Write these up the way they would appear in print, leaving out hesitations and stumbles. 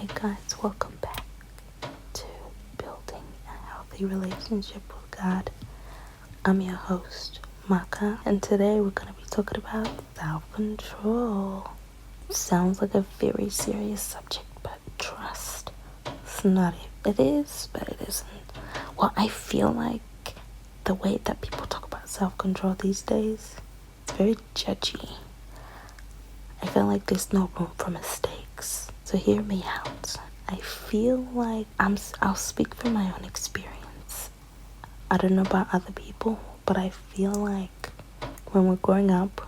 Hey guys, welcome back to Building a Healthy Relationship with God. I'm your host, Maka, and today we're going to be talking about self-control. Sounds like a very serious subject, but trust, it's not. It is, but it isn't. Well, I feel like the way that people talk about self-control these days, it's very judgy. I feel like there's no room for mistakes. So hear me out. I feel like I'll speak from my own experience. I don't know about other people, but I feel like when we're growing up,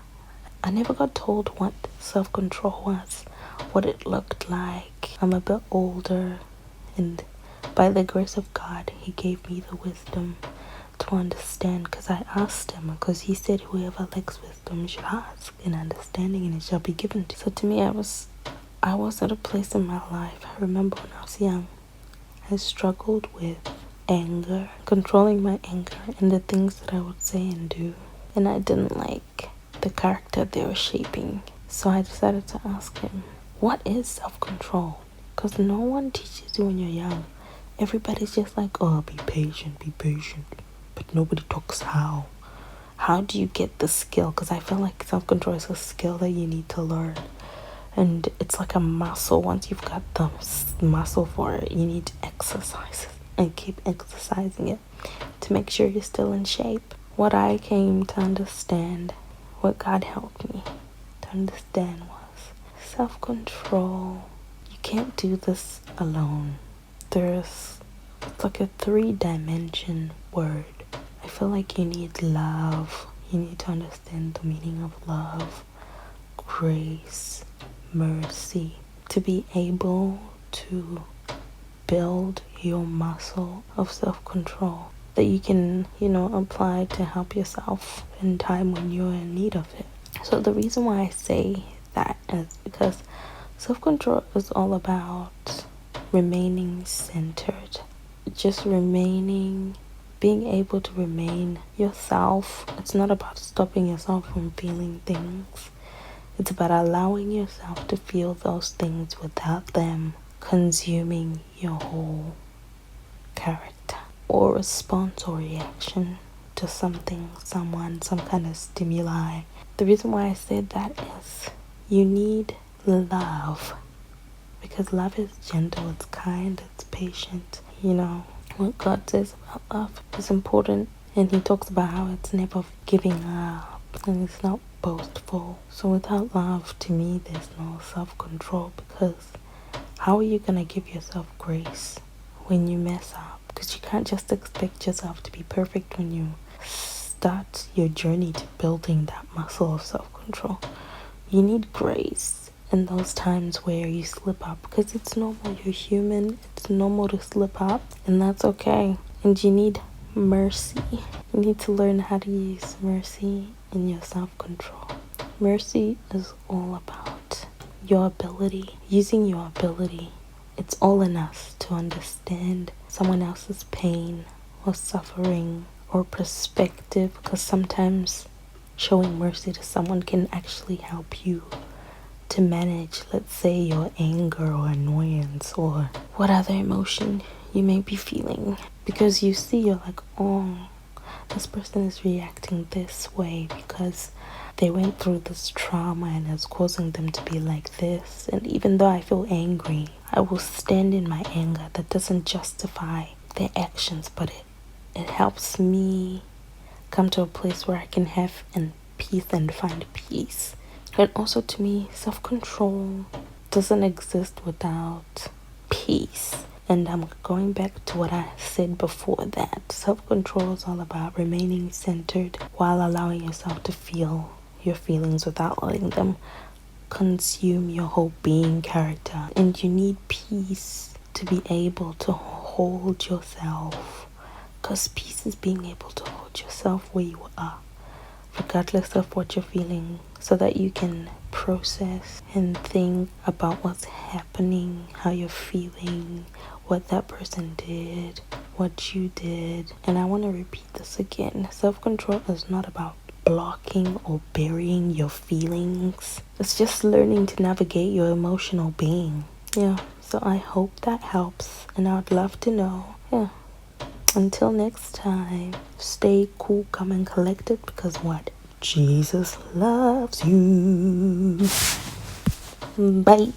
I never got told what self-control was, what it looked like. I'm a bit older, and by the grace of God, He gave me the wisdom to understand, because I asked Him, because He said whoever lacks wisdom should ask, and understanding, and it shall be given to. So to me, I was at a place in my life. I remember when I was young, I struggled with anger, controlling my anger and the things that I would say and do, and I didn't like the character they were shaping. So I decided to ask Him, what is self-control? Because no one teaches you when you're young. Everybody's just like, oh, be patient, but nobody talks how. How do you get the skill? Because I feel like self-control is a skill that you need to learn. And it's like a muscle. Once you've got the muscle for it, you need to exercise it and keep exercising it to make sure you're still in shape. What I came to understand, what God helped me to understand, was self-control. You can't do this alone. It's like a 3-dimension word. I feel like you need love. You need to understand the meaning of love, grace, mercy, to be able to build your muscle of self-control that you can, apply to help yourself in time when you're in need of it. So the reason why I say that is because self-control is all about remaining centered, just being able to remain yourself. It's not about stopping yourself from feeling things. It's about allowing yourself to feel those things without them consuming your whole character or response or reaction to something, someone, some kind of stimuli. The reason why I said that is you need love, because love is gentle, it's kind, it's patient. What God says about love is important, and He talks about how it's never giving up and it's not boastful. So without love, to me, there's no self-control, because how are you going to give yourself grace when you mess up? Because you can't just expect yourself to be perfect when you start your journey to building that muscle of self-control. You need grace in those times where you slip up, because it's normal. You're human. It's normal to slip up, and that's okay. And you need mercy. You need to learn how to use mercy in your self-control. Mercy is all about your ability, using your ability. It's all in us to understand someone else's pain or suffering or perspective, because sometimes showing mercy to someone can actually help you to manage, let's say, your anger or annoyance or what other emotion you may be feeling, because you're like, oh, this person is reacting this way because they went through this trauma and it's causing them to be like this. And even though I feel angry, I will stand in my anger. That doesn't justify their actions, but it helps me come to a place where I can have peace and find peace. And also, to me, self-control doesn't exist without peace. And I'm going back to what I said before, that self-control is all about remaining centered while allowing yourself to feel your feelings without letting them consume your whole being, character. And you need peace to be able to hold yourself, because peace is being able to hold yourself where you are, regardless of what you're feeling, so that you can process and think about what's happening, how you're feeling, what that person did, what you did. And I want to repeat this again. Self-control is not about blocking or burying your feelings. It's just learning to navigate your emotional being. Yeah, So I hope that helps, and I would love to know. Yeah. Until next time, stay cool, calm, and collected, because what? Jesus loves you. Bye.